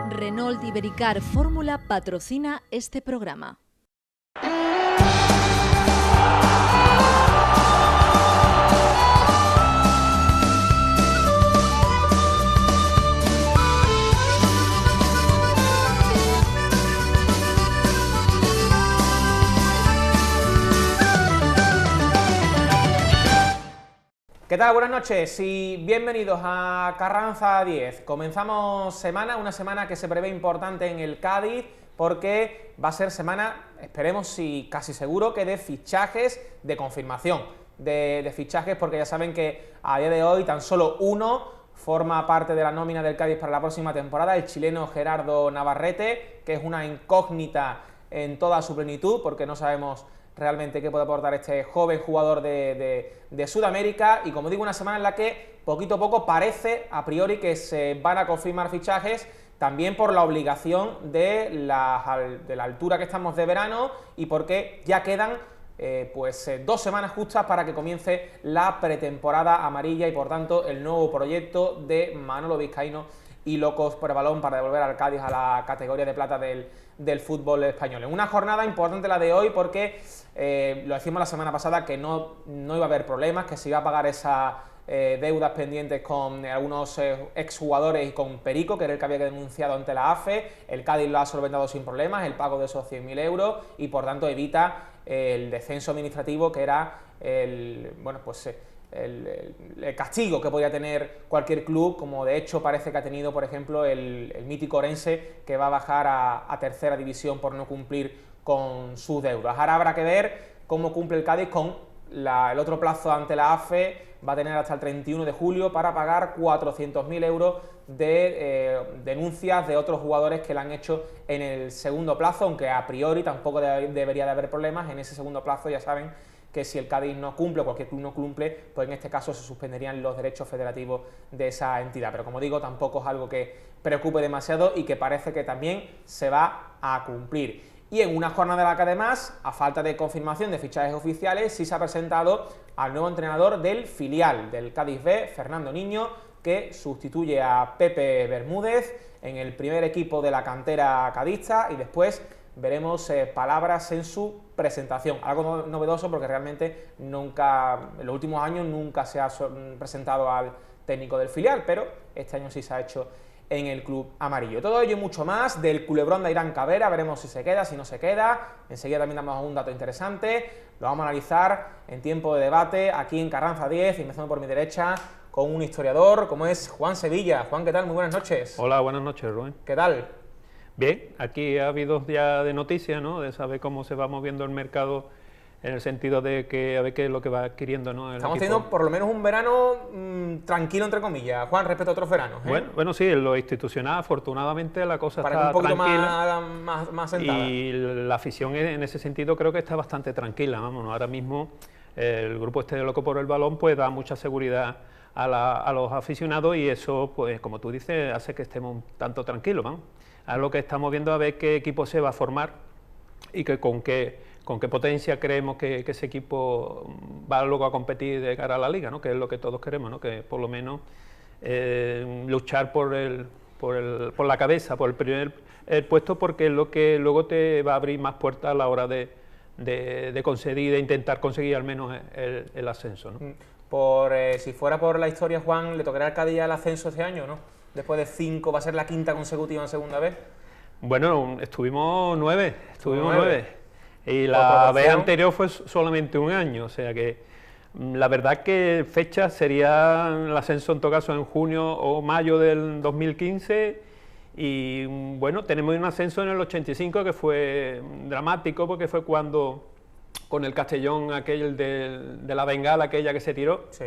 Renault Ibericar Fórmula patrocina este programa. ¿Qué tal? Buenas noches y bienvenidos a Carranza 10. Comenzamos una semana que se prevé importante en el Cádiz porque va a ser semana, esperemos y casi seguro, que de fichajes, de confirmación de fichajes, porque ya saben que a día de hoy tan solo uno forma parte de la nómina del Cádiz para la próxima temporada, el chileno Gerardo Navarrete, que es una incógnita en toda su plenitud porque no sabemos realmente qué puede aportar este joven jugador de Sudamérica, y como digo, una semana en la que poquito a poco parece a priori que se van a confirmar fichajes, también por la obligación de la altura que estamos de verano y porque ya quedan 2 semanas justas para que comience la pretemporada amarilla y por tanto el nuevo proyecto de Manolo Vizcaíno y Locos por el Balón para devolver al Cádiz a la categoría de plata del fútbol español. En una jornada importante la de hoy porque lo decimos la semana pasada que no iba a haber problemas, que se iba a pagar esas deudas pendientes con algunos exjugadores y con Perico, que era el que había denunciado ante la AFE. El Cádiz lo ha solventado sin problemas, el pago de esos 100.000 euros, y por tanto evita el descenso administrativo, que era el castigo que podía tener cualquier club, como de hecho parece que ha tenido, por ejemplo, el mítico Orense, que va a bajar a tercera división por no cumplir con sus deudas. Ahora habrá que ver cómo cumple el Cádiz con el otro plazo ante la AFE. Va a tener hasta el 31 de julio para pagar 400.000 euros de denuncias de otros jugadores que le han hecho en el segundo plazo, aunque a priori tampoco debería de haber problemas. En ese segundo plazo ya saben que si el Cádiz no cumple o cualquier club no cumple, pues en este caso se suspenderían los derechos federativos de esa entidad. Pero como digo, tampoco es algo que preocupe demasiado y que parece que también se va a cumplir. Y en una jornada en la que además, a falta de confirmación de fichajes oficiales, sí se ha presentado al nuevo entrenador del filial del Cádiz B, Fernando Niño, que sustituye a Pepe Bermúdez en el primer equipo de la cantera cadista, y después veremos palabras en su presentación. Algo novedoso porque realmente nunca, en los últimos años nunca se ha presentado al técnico del filial, pero este año sí se ha hecho en el club amarillo. Todo ello y mucho más del culebrón de Irán Cabrera, veremos si se queda, si no se queda. Enseguida también damos un dato interesante, lo vamos a analizar en tiempo de debate aquí en Carranza 10, y empezando por mi derecha con un historiador como es Juan Sevilla. Juan, ¿qué tal? Muy buenas noches. Hola, buenas noches, Rubén. ¿Qué tal? Bien, aquí ha habido ya de noticias, ¿no?, de saber cómo se va moviendo el mercado, en el sentido de que a ver qué es lo que va adquiriendo, ¿no? Estamos teniendo por lo menos un verano tranquilo, entre comillas, Juan, respecto a otros veranos, ¿eh? Bueno, sí, en lo institucional, afortunadamente, la cosa Parece está un poquito tranquila, más sentada. y la afición en ese sentido creo que está bastante tranquila, vámonos. Ahora mismo el grupo este de Loco por el Balón pues da mucha seguridad a los aficionados, y eso, pues como tú dices, hace que estemos un tanto tranquilos, vamos. Ahora lo que estamos viendo a ver qué equipo se va a formar y con qué potencia creemos que ese equipo va luego a competir de cara a la Liga, ¿no?, que es lo que todos queremos, ¿no?, que por lo menos luchar por la cabeza, por el primer puesto, porque es lo que luego te va a abrir más puertas a la hora de conseguir, de intentar conseguir al menos el ascenso, ¿no? Si fuera por la historia, Juan, ¿le tocará al Cádiz el ascenso este año, no? Después de 5, ¿va a ser la quinta consecutiva en segunda vez? Bueno, estuvimos 9. Y la vez anterior fue solamente un año, o sea que la verdad que fecha sería el ascenso en todo caso en junio o mayo del 2015, y bueno, tenemos un ascenso en el 85 que fue dramático porque fue cuando, con el Castellón aquel de la bengala aquella que se tiró, sí.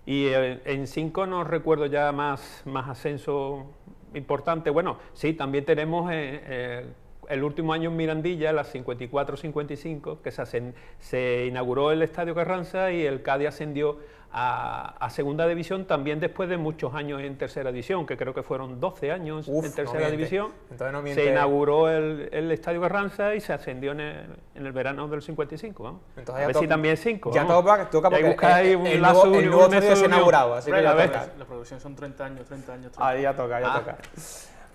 Y en 5 no recuerdo ya más ascenso importante. Bueno, sí, también tenemos el último año en Mirandilla, las 54-55, que se inauguró el Estadio Carranza y el Cádiz ascendió a segunda división también después de muchos años en tercera división, que creo que fueron 12 años en tercera división. Se inauguró el Estadio Carranza y se ascendió en el verano del 55, vamos. Entonces a ver si también 5. Ya toca porque el nuevo estadio se ha inaugurado, así que ya toca. La producción son 30 años. Ahí ya toca.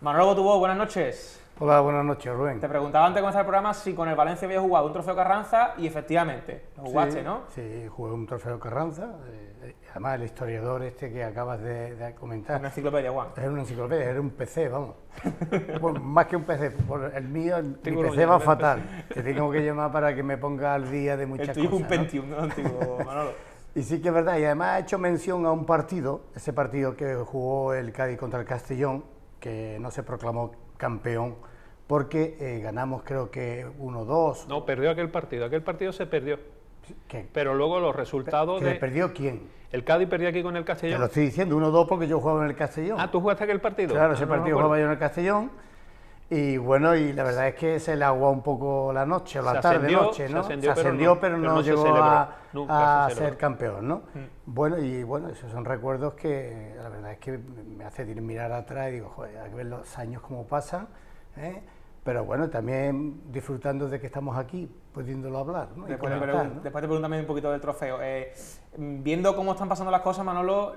Manolo Botubó, buenas noches. Hola, buenas noches, Rubén. Te preguntaba antes de comenzar el programa si con el Valencia había jugado un trofeo Carranza y efectivamente, lo jugaste, ¿no? Sí, jugué un trofeo Carranza. Además, el historiador este que acabas de comentar. Una enciclopedia, Juan. Era una enciclopedia, era un PC, vamos. Bueno, más que un PC, por el mío, mi PC va fatal. Te tengo que llamar para que me ponga al día de muchas cosas. El tuyo es un Pentium, ¿no? Antiguo, Manolo. Y sí que es verdad, y además ha hecho mención a un partido, ese partido que jugó el Cádiz contra el Castellón, que no se proclamó campeón, porque ganamos creo que 1-2. No, perdió aquel partido se perdió. ¿Qué? Pero luego los resultados ¿Que perdió quién? El Cádiz perdió aquí con el Castellón. Te lo estoy diciendo, 1-2 porque yo jugaba en el Castellón. Ah, ¿tú jugaste aquel partido? Claro, ese partido jugaba yo en el Castellón. Y bueno, y la verdad es que se le aguó un poco la noche, o la tarde-noche, ¿no? Se ascendió, pero no llegó a ser campeón, ¿no? Bueno, esos son recuerdos que la verdad es que me hace mirar atrás y digo, joder, hay que ver los años cómo pasan, ¿eh? Pero bueno, también disfrutando de que estamos aquí, pudiéndolo hablar, ¿no? Después te pregunto también un poquito del trofeo. Viendo cómo están pasando las cosas, Manolo,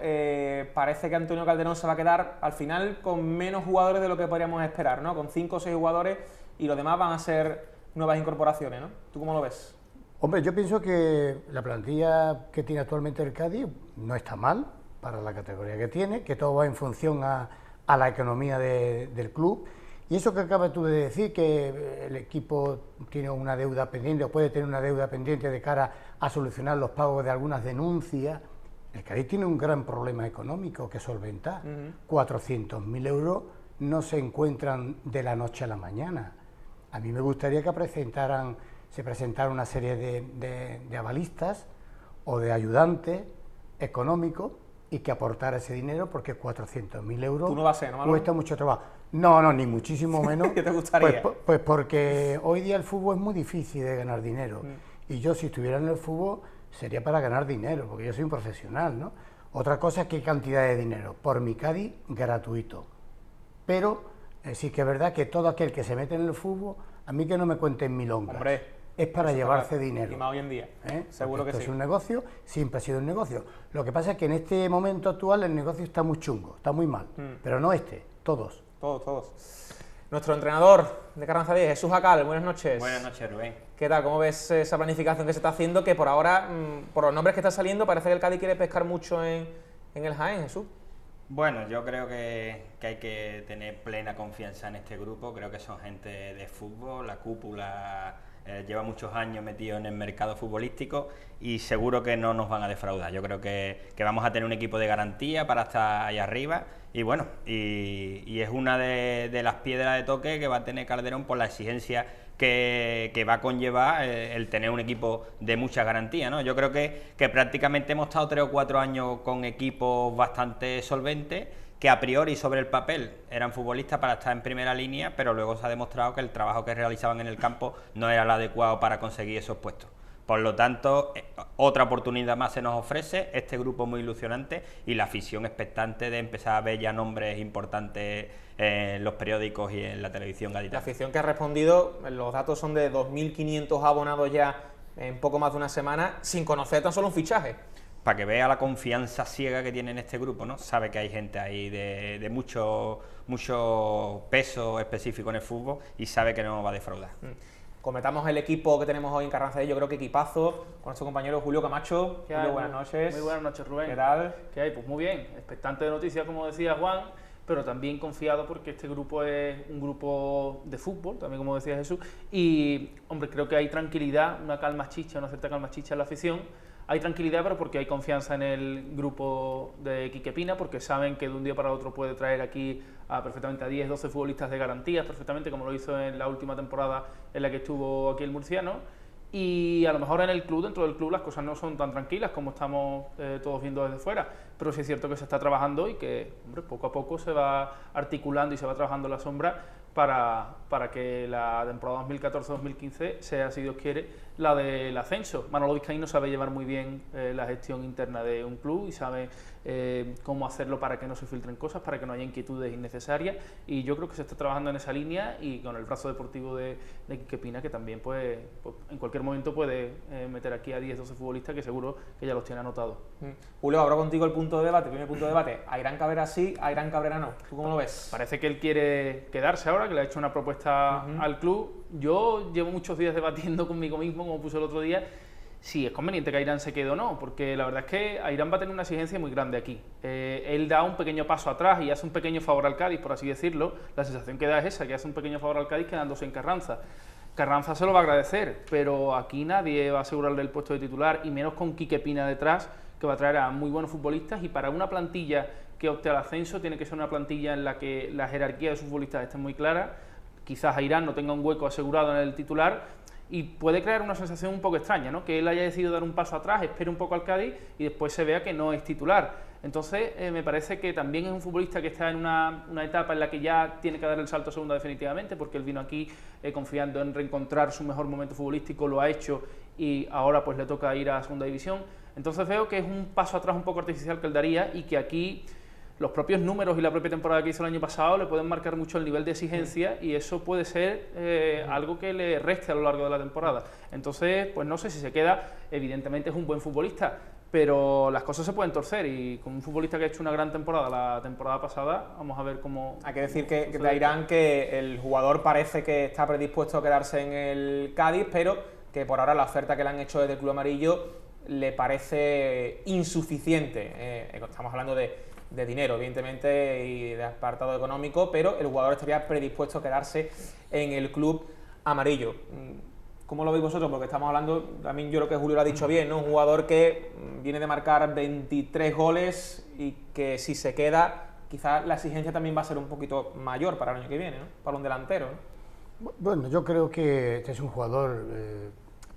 parece que Antonio Calderón se va a quedar al final con menos jugadores de lo que podríamos esperar, ¿no? Con 5 o 6 jugadores y los demás van a ser nuevas incorporaciones, ¿no? ¿Tú cómo lo ves? Hombre, yo pienso que la plantilla que tiene actualmente el Cádiz no está mal para la categoría que tiene, que todo va en función a la economía del club. Y eso que acabas tú de decir, que el equipo tiene una deuda pendiente o puede tener una deuda pendiente de cara a solucionar los pagos de algunas denuncias, el Cádiz tiene un gran problema económico que solventar. 400.000 euros no se encuentran de la noche a la mañana. A mí me gustaría que se presentara una serie de avalistas o de ayudantes económicos y que aportara ese dinero, porque 400.000 euros ¿Tú no vas a ser, no, cuesta mucho trabajo. No, ni muchísimo menos. ¿Qué te gustaría? Pues porque hoy día el fútbol es muy difícil de ganar dinero. Y yo, si estuviera en el fútbol, sería para ganar dinero, porque yo soy un profesional, ¿no? Otra cosa es qué cantidad de dinero. Por mi Cádiz, gratuito. Pero sí que es verdad que todo aquel que se mete en el fútbol, a mí que no me cuenten milongas. Hombre, es para llevarse dinero. Y más hoy en día. Seguro que sí. Es un negocio, siempre ha sido un negocio. Lo que pasa es que en este momento actual el negocio está muy chungo, está muy mal. Pero no todos. Todos. Nuestro entrenador de Carranza 10, Jesús Acal, buenas noches. Buenas noches, Rubén. ¿Qué tal? ¿Cómo ves esa planificación que se está haciendo? Que por ahora, por los nombres que están saliendo, parece que el Cádiz quiere pescar mucho en el Jaén, Jesús. Bueno, yo creo que hay que tener plena confianza en este grupo. Creo que son gente de fútbol, la cúpula lleva muchos años metido en el mercado futbolístico y seguro que no nos van a defraudar. Yo creo que vamos a tener un equipo de garantía para estar ahí arriba y bueno, y es una de las piedras de toque que va a tener Calderón por la exigencia que va a conllevar el tener un equipo de mucha garantía, ¿no? Yo creo que prácticamente hemos estado 3 o 4 años con equipos bastante solventes, que a priori sobre el papel eran futbolistas para estar en primera línea, pero luego se ha demostrado que el trabajo que realizaban en el campo no era el adecuado para conseguir esos puestos. Por lo tanto, otra oportunidad más se nos ofrece, este grupo muy ilusionante y la afición expectante de empezar a ver ya nombres importantes en los periódicos y en la televisión gaditana. La afición que ha respondido, los datos son de 2.500 abonados ya en poco más de una semana, sin conocer tan solo un fichaje. Para que vea la confianza ciega que tiene en este grupo, ¿no? Sabe que hay gente ahí de mucho peso específico en el fútbol y sabe que no nos va a defraudar. Comentamos el equipo que tenemos hoy en Carranza, yo creo que equipazo, con nuestro compañero Julio Camacho. Julio, buenas noches. Muy buenas noches, Rubén. ¿Qué tal? ¿Qué hay? Pues muy bien, expectante de noticias, como decía Juan, pero también confiado porque este grupo es un grupo de fútbol, también como decía Jesús, y, hombre, creo que hay tranquilidad, una cierta calma chicha en la afición. Hay tranquilidad, pero porque hay confianza en el grupo de Quique Pina, porque saben que de un día para otro puede traer aquí perfectamente a 10, 12 futbolistas de garantías, perfectamente, como lo hizo en la última temporada en la que estuvo aquí el murciano. Y a lo mejor en el club, dentro del club, las cosas no son tan tranquilas como estamos todos viendo desde fuera, pero sí es cierto que se está trabajando y que, hombre, poco a poco se va articulando y se va trabajando la sombra para que la temporada 2014-2015 sea, si Dios quiere, la del ascenso. Manolo Vizcaíno sabe llevar muy bien la gestión interna de un club y sabe cómo hacerlo para que no se filtren cosas, para que no haya inquietudes innecesarias, y yo creo que se está trabajando en esa línea, y con el brazo deportivo de Quique Pina, que también pues en cualquier momento puede meter aquí a 10-12 futbolistas que seguro que ya los tiene anotados. Julio, abro contigo el punto de debate, el primer punto de debate. ¿Airán Cabrera sí, Airán Cabrera no? ¿Tú cómo lo ves? Parece que él quiere quedarse ahora, que le ha hecho una propuesta al club. Yo llevo muchos días debatiendo conmigo mismo, como puse el otro día, si es conveniente que Airán se quede o no, porque la verdad es que Airán va a tener una exigencia muy grande aquí. Él da un pequeño paso atrás y hace un pequeño favor al Cádiz, por así decirlo. La sensación que da es esa, que hace un pequeño favor al Cádiz quedándose en Carranza. Carranza se lo va a agradecer, pero aquí nadie va a asegurarle el puesto de titular, y menos con Quique Pina detrás, que va a traer a muy buenos futbolistas, y para una plantilla que opte al ascenso tiene que ser una plantilla en la que la jerarquía de sus futbolistas esté muy clara. Quizás Airán no tenga un hueco asegurado en el titular, y puede crear una sensación un poco extraña, ¿no? Que él haya decidido dar un paso atrás, espere un poco al Cádiz y después se vea que no es titular. Entonces me parece que también es un futbolista que está en una etapa en la que ya tiene que dar el salto a segunda definitivamente, porque él vino aquí confiando en reencontrar su mejor momento futbolístico, lo ha hecho, y ahora pues le toca ir a segunda división. Entonces veo que es un paso atrás un poco artificial que él daría, y que aquí los propios números y la propia temporada que hizo el año pasado le pueden marcar mucho el nivel de exigencia, y eso puede ser algo que le reste a lo largo de la temporada. Entonces, pues no sé si se queda. Evidentemente es un buen futbolista, pero las cosas se pueden torcer, y con un futbolista que ha hecho una gran temporada la temporada pasada, vamos a ver cómo... Hay que decir que de Airán que el jugador parece que está predispuesto a quedarse en el Cádiz, pero que por ahora la oferta que le han hecho desde el Club Amarillo le parece insuficiente. Estamos hablando de dinero, evidentemente, y de apartado económico, pero el jugador estaría predispuesto a quedarse en el Club Amarillo. ¿Cómo lo veis vosotros? Porque estamos hablando, también yo creo que Julio lo ha dicho bien, ¿no? Un jugador que viene de marcar 23 goles y que si se queda, quizás la exigencia también va a ser un poquito mayor para el año que viene, ¿no? Para un delantero, ¿no? Bueno, yo creo que este es un jugador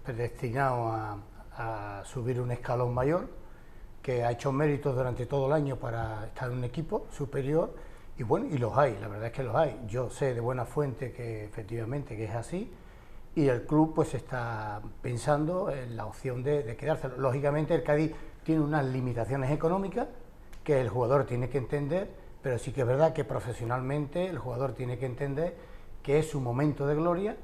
predestinado a subir un escalón mayor, que ha hecho méritos durante todo el año para estar en un equipo superior, y bueno, y los hay, la verdad es que los hay. Yo sé de buena fuente que efectivamente que es así, y el club pues está pensando en la opción de quedárselo. Lógicamente el Cádiz tiene unas limitaciones económicas que el jugador tiene que entender, pero sí que es verdad que profesionalmente el jugador tiene que entender que es su momento de gloria,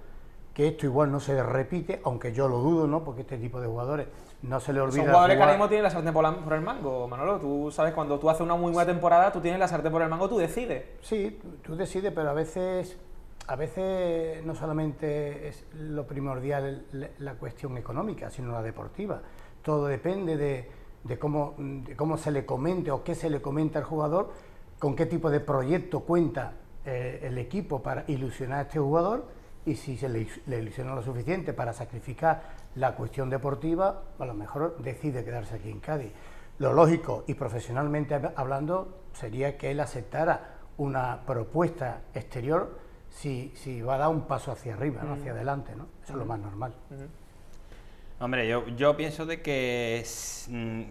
que esto igual no se repite, aunque yo lo dudo, ¿no? Porque este tipo de jugadores no se le olvida. Son jugadores que ahora mismo tienen la sartén por el mango, Manolo. Tú sabes, cuando tú haces una muy buena temporada, tú tienes la sartén por el mango, tú decides. Sí, tú decides, pero a veces no solamente es lo primordial la cuestión económica, sino la deportiva. Todo depende de cómo se le comente o qué se le comenta al jugador, con qué tipo de proyecto cuenta el equipo para ilusionar a este jugador, y si se le ilusiona lo suficiente para sacrificar la cuestión deportiva, a lo mejor decide quedarse aquí en Cádiz. Lo lógico, y profesionalmente hablando, sería que él aceptara una propuesta exterior si va a dar un paso hacia arriba, ¿no? Hacia adelante, ¿no? Eso es lo más normal. Hombre, yo pienso de que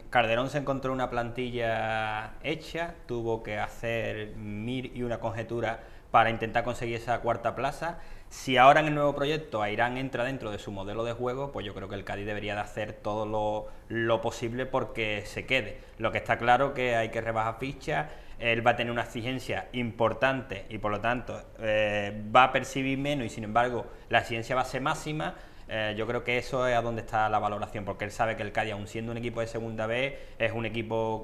Calderón se encontró una plantilla hecha, tuvo que hacer mil y una conjetura para intentar conseguir esa cuarta plaza. Si ahora en el nuevo proyecto Airán entra dentro de su modelo de juego, pues yo creo que el Cádiz debería de hacer todo lo posible porque se quede. Lo que está claro que hay que rebajar fichas, él va a tener una exigencia importante y por lo tanto va a percibir menos, y sin embargo la exigencia va a ser máxima. Yo creo que eso es a donde está la valoración, porque él sabe que el Cádiz, aun siendo un equipo de segunda B, es un equipo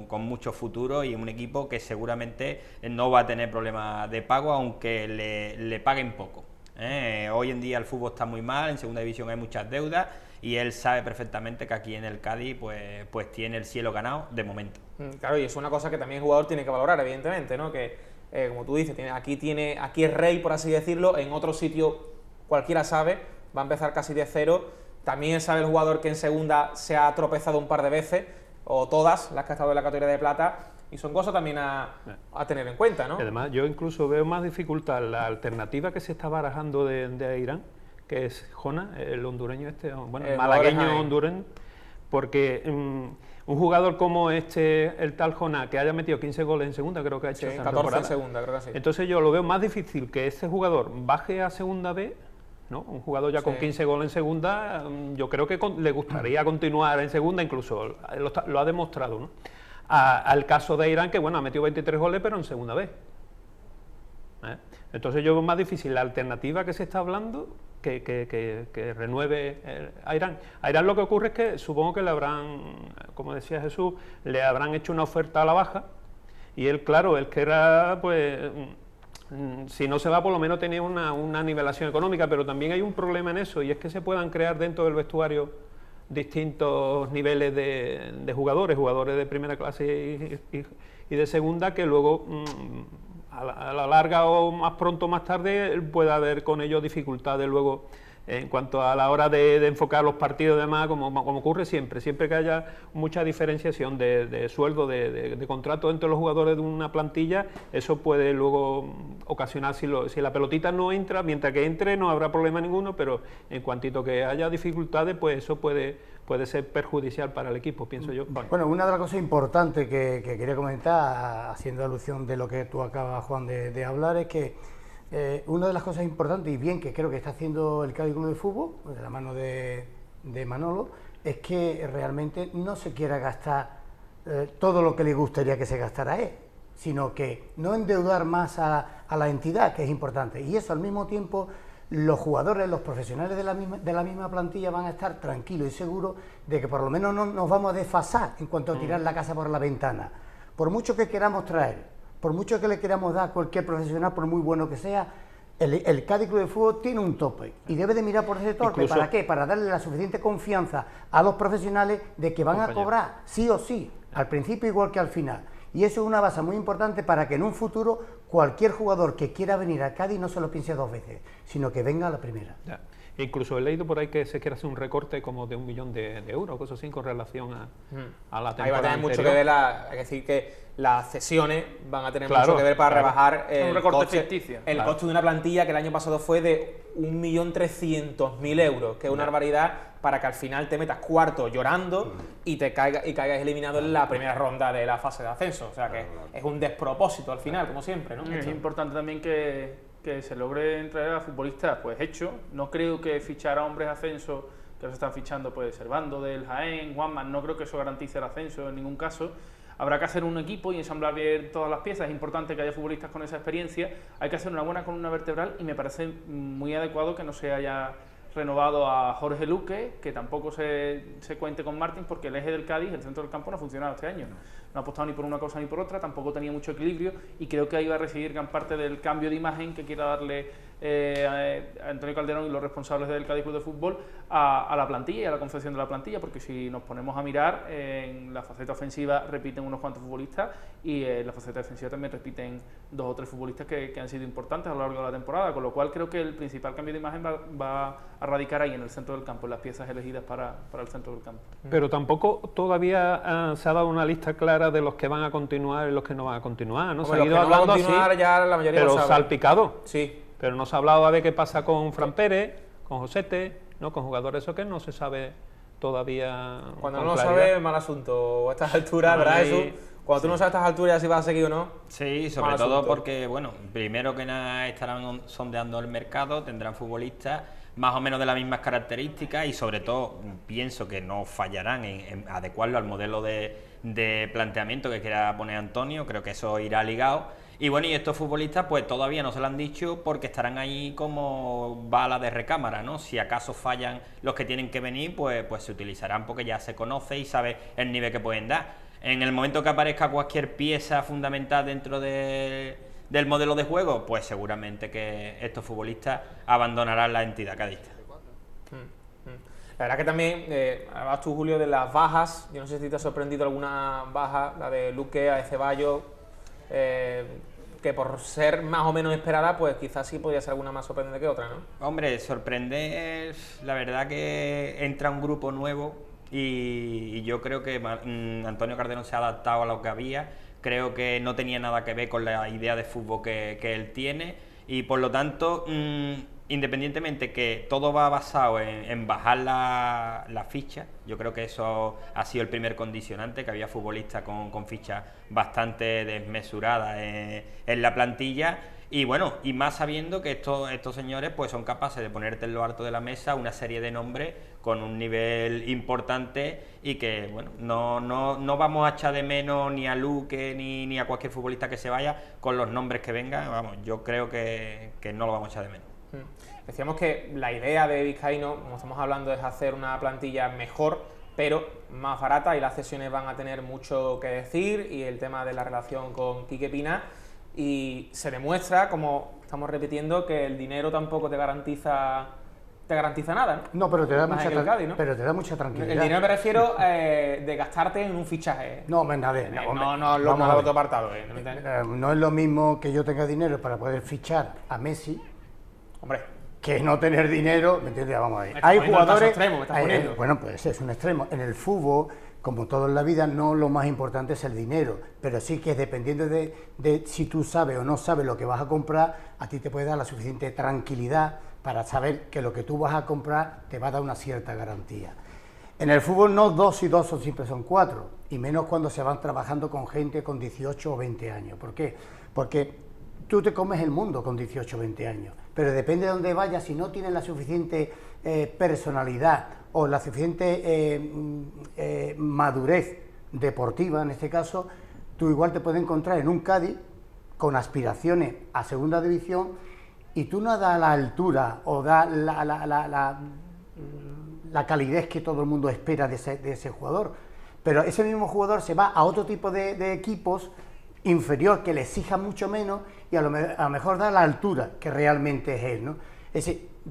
con mucho futuro y un equipo que seguramente no va a tener problemas de pago, aunque le paguen poco. Hoy en día el fútbol está muy mal, en segunda división hay muchas deudas, y él sabe perfectamente que aquí en el Cádiz pues tiene el cielo ganado de momento. Claro, y es una cosa que también el jugador tiene que valorar, evidentemente, ¿no? Que como tú dices, aquí es rey, por así decirlo, en otro sitio cualquiera sabe, va a empezar casi de cero. También sabe el jugador que en segunda se ha tropezado un par de veces, o todas las que ha estado en la categoría de plata, y son cosas también a tener en cuenta, ¿no? Además, yo incluso veo más dificultad la alternativa que se está barajando de Irán, que es Jona, el hondureño bueno, el malagueño hondureño, porque un jugador como el tal Jona, que haya metido 15 goles en segunda, creo que ha hecho esta 14 temporada. en segunda, creo que sí. Entonces yo lo veo más difícil que este jugador baje a segunda B ¿no? Un jugador ya con 15 goles en segunda, yo creo que le gustaría continuar en segunda, incluso lo ha demostrado, ¿no? Al caso de Irán, que bueno, ha metido 23 goles, pero en segunda vez. Entonces yo veo más difícil la alternativa que se está hablando que renueve a Irán. A Irán lo que ocurre es que supongo que le habrán, como decía Jesús, le habrán hecho una oferta a la baja, y él, claro, él que era, pues, si no se va, por lo menos tenía una nivelación económica, pero también hay un problema en eso, y es que se puedan crear dentro del vestuario distintos niveles de jugadores de primera clase y de segunda, que luego a la larga o más pronto o más tarde puede haber con ellos dificultades luego en cuanto a la hora de enfocar los partidos y demás, como ocurre siempre que haya mucha diferenciación de sueldo, de contrato entre los jugadores de una plantilla, eso puede luego ocasionar, si la pelotita no entra, mientras que entre no habrá problema ninguno, pero en cuantito que haya dificultades, pues eso puede ser perjudicial para el equipo, pienso yo. Bueno, una de las cosas importantes que quería comentar, haciendo alusión de lo que tú acabas, Juan, de hablar, es que una de las cosas importantes y bien que creo que está haciendo el Cádiz Club de Fútbol, de la mano de Manolo, es que realmente no se quiera gastar todo lo que le gustaría que se gastara a él, sino que no endeudar más a la entidad, que es importante, y eso al mismo tiempo los jugadores, los profesionales de la misma plantilla van a estar tranquilos y seguros de que por lo menos no nos vamos a desfasar en cuanto a tirar la casa por la ventana. Por mucho que queramos traer, por mucho que le queramos dar a cualquier profesional, por muy bueno que sea, el Cádiz Club de Fútbol tiene un tope y debe de mirar por ese tope. Incluso, ¿para qué? Para darle la suficiente confianza a los profesionales de que van a cobrar sí o sí, al principio igual que al final. Y eso es una base muy importante para que en un futuro cualquier jugador que quiera venir al Cádiz no se lo piense dos veces, sino que venga a la primera. Ya. Incluso he leído por ahí que se quiere hacer un recorte como de 1 millón de euros, cosas así, con relación a la temporada ahí va a tener mucho que ver, hay que decir que las cesiones van a tener Claro, mucho que ver para claro. rebajar Un recorte ficticio. el Claro. coste de una plantilla que el año pasado fue de 1.300.000 euros, que es una barbaridad para que al final te metas cuarto llorando y caigas eliminado en la primera ronda de la fase de ascenso. O sea que es un despropósito al final, como siempre, ¿no? Es importante también que se logre traer a futbolistas pues hechos. No creo que fichar a hombres de ascenso, que los están fichando pues Servando del Jaén, Juanman, no creo que eso garantice el ascenso en ningún caso. Habrá que hacer un equipo y ensamblar bien todas las piezas. Es importante que haya futbolistas con esa experiencia. Hay que hacer una buena columna vertebral y me parece muy adecuado que no se haya renovado a Jorge Luque, que tampoco se cuente con Martín, porque el eje del Cádiz, el centro del campo, no ha funcionado este año. No ha apostado ni por una cosa ni por otra, tampoco tenía mucho equilibrio y creo que ahí va a recibir gran parte del cambio de imagen que quiera darle a Antonio Calderón y los responsables del Cádiz Club de Fútbol a la plantilla y a la confección de la plantilla, porque si nos ponemos a mirar, en la faceta ofensiva repiten unos cuantos futbolistas y en la faceta defensiva también repiten 2 o 3 futbolistas que han sido importantes a lo largo de la temporada, con lo cual creo que el principal cambio de imagen va a radicar ahí en el centro del campo, en las piezas elegidas para el centro del campo. Pero tampoco todavía se ha dado una lista clara de los que van a continuar y los que no van a continuar, ¿no? Hombre, Se ha los ido que no van a hablando continuar así, ya la mayoría pero lo sabe. salpicado. Sí. Pero no se ha hablado a ver qué pasa con Fran Pérez, con Josete, ¿no? Con jugadores esos que no se sabe todavía. Cuando con no lo claridad. sabes, mal asunto. A estas alturas, ¿verdad, Ahí- Jesús? Cuando tú no sabes a estas alturas ya si vas a seguir o no. Sí, sobre Mal todo asunto. porque, bueno, primero que nada estarán sondeando el mercado, tendrán futbolistas más o menos de las mismas características y sobre todo pienso que no fallarán en adecuarlo al modelo de planteamiento que quiera poner Antonio, creo que eso irá ligado. Y bueno, y estos futbolistas pues todavía no se lo han dicho porque estarán ahí como bala de recámara, ¿no? Si acaso fallan los que tienen que venir, pues se utilizarán porque ya se conoce y sabe el nivel que pueden dar. En el momento que aparezca cualquier pieza fundamental dentro del modelo de juego, pues seguramente que estos futbolistas abandonarán la entidad cadista. La verdad que también, hablabas tú, Julio, de las bajas. Yo no sé si te ha sorprendido alguna baja, la de Luque, a Ceballos, que por ser más o menos esperada, pues quizás sí podría ser alguna más sorprendente que otra, ¿no? Hombre, sorprende, la verdad que entra un grupo nuevo y yo creo que Antonio Calderón se ha adaptado a lo que había, creo que no tenía nada que ver con la idea de fútbol que él tiene y por lo tanto, independientemente que todo va basado en bajar la ficha, yo creo que eso ha sido el primer condicionante, que había futbolistas con fichas bastante desmesuradas en la plantilla Y bueno, y más sabiendo que estos señores pues son capaces de ponerte en lo alto de la mesa una serie de nombres con un nivel importante y que, bueno, no vamos a echar de menos ni a Luque ni a cualquier futbolista que se vaya con los nombres que vengan. Vamos, yo creo que no lo vamos a echar de menos. Decíamos que la idea de Vizcaíno, como estamos hablando, es hacer una plantilla mejor, pero más barata, y las cesiones van a tener mucho que decir, y el tema de la relación con Quique Pina, y se demuestra, como estamos repitiendo, que el dinero tampoco te garantiza nada, ¿no? No, pero te da Más mucha que el Cádiz, ¿no? pero te da mucha tranquilidad. El dinero me refiero de gastarte en un fichaje. No, nada, No otro apartado. No es lo mismo que yo tenga dinero para poder fichar a Messi, Hombre, que no tener dinero, ¿me entiendes? Vamos a ver. Me estás Hay poniendo el caso jugadores. extremo, me estás poniendo. Bueno, pues es un extremo. En el fútbol, como todo en la vida, no lo más importante es el dinero, pero sí que dependiendo de si tú sabes o no sabes lo que vas a comprar, a ti te puede dar la suficiente tranquilidad para saber que lo que tú vas a comprar te va a dar una cierta garantía. En el fútbol no 2 y 2 siempre son 4, y menos cuando se van trabajando con gente con 18 o 20 años. ¿Por qué? Porque tú te comes el mundo con 18 o 20 años, pero depende de dónde vayas, si no tienes la suficiente personalidad o la suficiente madurez deportiva, en este caso, tú igual te puedes encontrar en un Cádiz con aspiraciones a segunda división y tú no das la altura o das la calidez que todo el mundo espera de ese jugador, pero ese mismo jugador se va a otro tipo de equipos inferior que le exija mucho menos y a lo mejor da la altura que realmente es él, ¿no?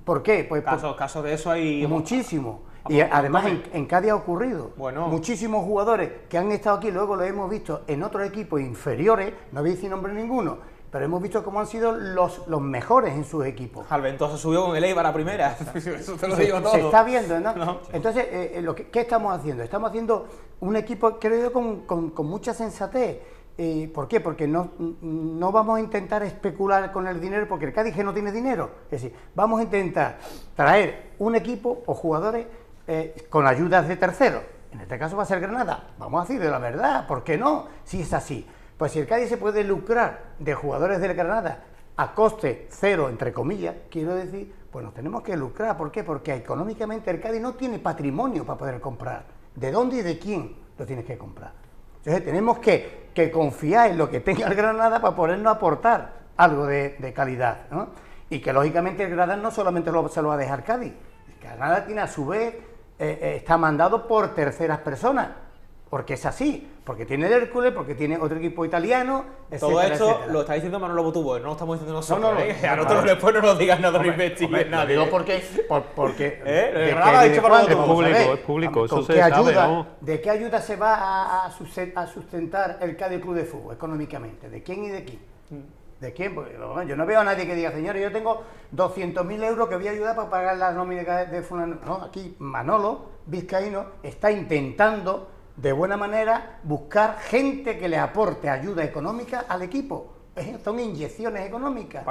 ¿Por qué? Pues casos de eso hay muchísimo. Y además en Cádiz ha ocurrido. Bueno. Muchísimos jugadores que han estado aquí, luego los hemos visto en otros equipos inferiores, no voy a decir nombre ninguno, pero hemos visto cómo han sido los mejores en sus equipos. Alventosa subió con el Eibar a primera, eso te lo digo todo. Se está viendo, ¿no? No. Entonces, ¿qué estamos haciendo? Estamos haciendo un equipo, creo yo, con mucha sensatez. ¿Por qué? Porque no vamos a intentar especular con el dinero, porque el Cádiz no tiene dinero. Es decir, vamos a intentar traer un equipo o jugadores con ayudas de terceros. En este caso va a ser Granada. Vamos a decir de la verdad, ¿por qué no? Si es así. Pues si el Cádiz se puede lucrar de jugadores del Granada a coste cero, entre comillas, quiero decir, pues nos tenemos que lucrar. ¿Por qué? Porque económicamente el Cádiz no tiene patrimonio para poder comprar. ¿De dónde y de quién lo tienes que comprar? Entonces tenemos que confiar en lo que tenga el Granada para podernos aportar algo de calidad, ¿no? Y que lógicamente el Granada no solamente se lo va a dejar Cádiz, el Granada tiene a su vez, está mandado por terceras personas, porque es así, porque tiene el Hércules, porque tiene otro equipo italiano, etcétera. Todo esto etcétera. lo está diciendo Manolo Botubo, no lo estamos diciendo nosotros. No, a nosotros después no nos digas nada, no investiguen Lo nadie. digo porque El Granada ha dicho para ¿cuándo? Botubo. Vamos a ver, Es público, eso ¿con se qué sabe, ayuda, ¿no? ¿De qué ayuda se va a sustentar el Cádiz Club de Fútbol económicamente? ¿De quién y de quién? ¿De quién? Porque yo no veo a nadie que diga, señores, yo tengo 200.000 euros que voy a ayudar para pagar la nómina de fulano. No, aquí Manolo Vizcaíno está intentando de buena manera buscar gente que le aporte ayuda económica al equipo. Son inyecciones económicas.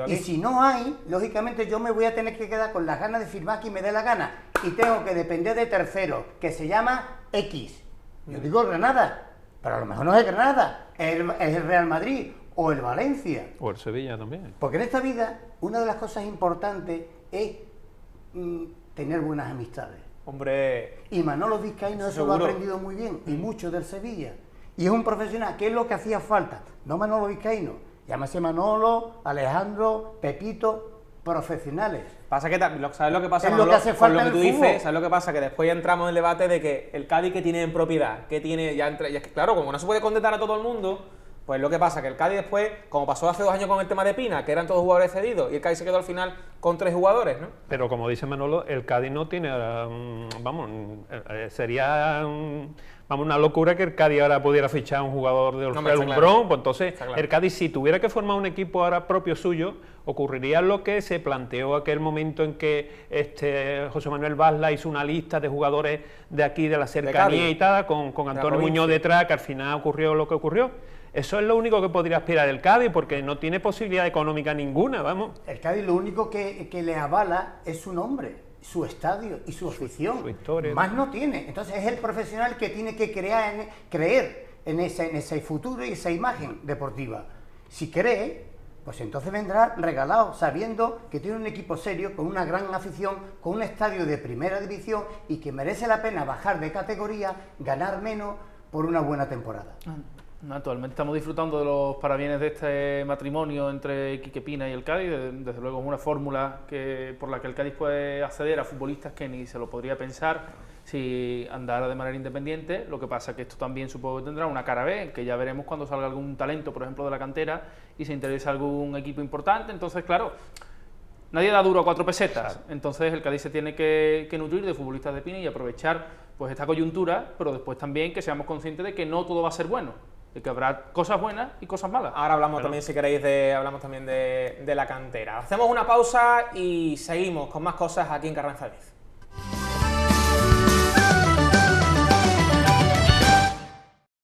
Y si no hay, lógicamente yo me voy a tener que quedar con las ganas de firmar quien me dé la gana. Y tengo que depender de tercero, que se llama X. Yo digo Granada, pero a lo mejor no es Granada, es el Real Madrid o el Valencia. O el Sevilla también. Porque en esta vida, una de las cosas importantes es tener buenas amistades. Hombre, Y Manolo Vizcaíno eso lo ha aprendido muy bien, y mucho del Sevilla. Y es un profesional, ¿qué es lo que hacía falta? No Manolo Vizcaíno, llámase Manolo, Alejandro, Pepito, profesionales. pasa que ¿sabes lo que pasa, Es lo Manolo? que hace Con falta lo que en tú el dices, fútbol. ¿sabes lo que pasa? Que después ya entramos en el debate de que el Cádiz que tiene en propiedad, que tiene ya es que claro, como no se puede contentar a todo el mundo, pues lo que pasa que el Cádiz después, como pasó hace 2 años con el tema de Pina, que eran todos jugadores cedidos, y el Cádiz se quedó al final con 3 jugadores, ¿no? Pero como dice Manolo, el Cádiz no tiene, sería una locura que el Cádiz ahora pudiera fichar a un jugador de No, Orfeo está Lumbrón, claro. pues entonces Está claro. el Cádiz, si tuviera que formar un equipo ahora propio suyo, ocurriría lo que se planteó aquel momento en que José Manuel Basla hizo una lista de jugadores de aquí, de la cercanía Cádiz. y tal, con Antonio Muñoz detrás, que al final ocurrió lo que ocurrió. Eso es lo único que podría aspirar el Cádiz, porque no tiene posibilidad económica ninguna, vamos. El Cádiz lo único que le avala es su nombre, su estadio y su afición. su historia. Más no tiene. Entonces es el profesional que tiene que creer en ese futuro y esa imagen deportiva. Si cree, pues entonces vendrá regalado, sabiendo que tiene un equipo serio, con una gran afición, con un estadio de primera división y que merece la pena bajar de categoría, ganar menos por una buena temporada. Actualmente estamos disfrutando de los parabienes de este matrimonio entre Quique Pina y el Cádiz. Desde luego es una fórmula por la que el Cádiz puede acceder a futbolistas que ni se lo podría pensar si andara de manera independiente. Lo que pasa es que esto también supongo que tendrá una cara B, que ya veremos cuando salga algún talento, por ejemplo, de la cantera y se interese algún equipo importante. Entonces, claro, nadie da duro a 4 pesetas. Entonces el Cádiz se tiene que nutrir de futbolistas de Pina y aprovechar pues esta coyuntura, pero después también que seamos conscientes de que no todo va a ser bueno, de que habrá cosas buenas y cosas malas. Ahora hablamos también, si queréis, hablamos también de la cantera. Hacemos una pausa y seguimos con más cosas aquí en Carranza 10.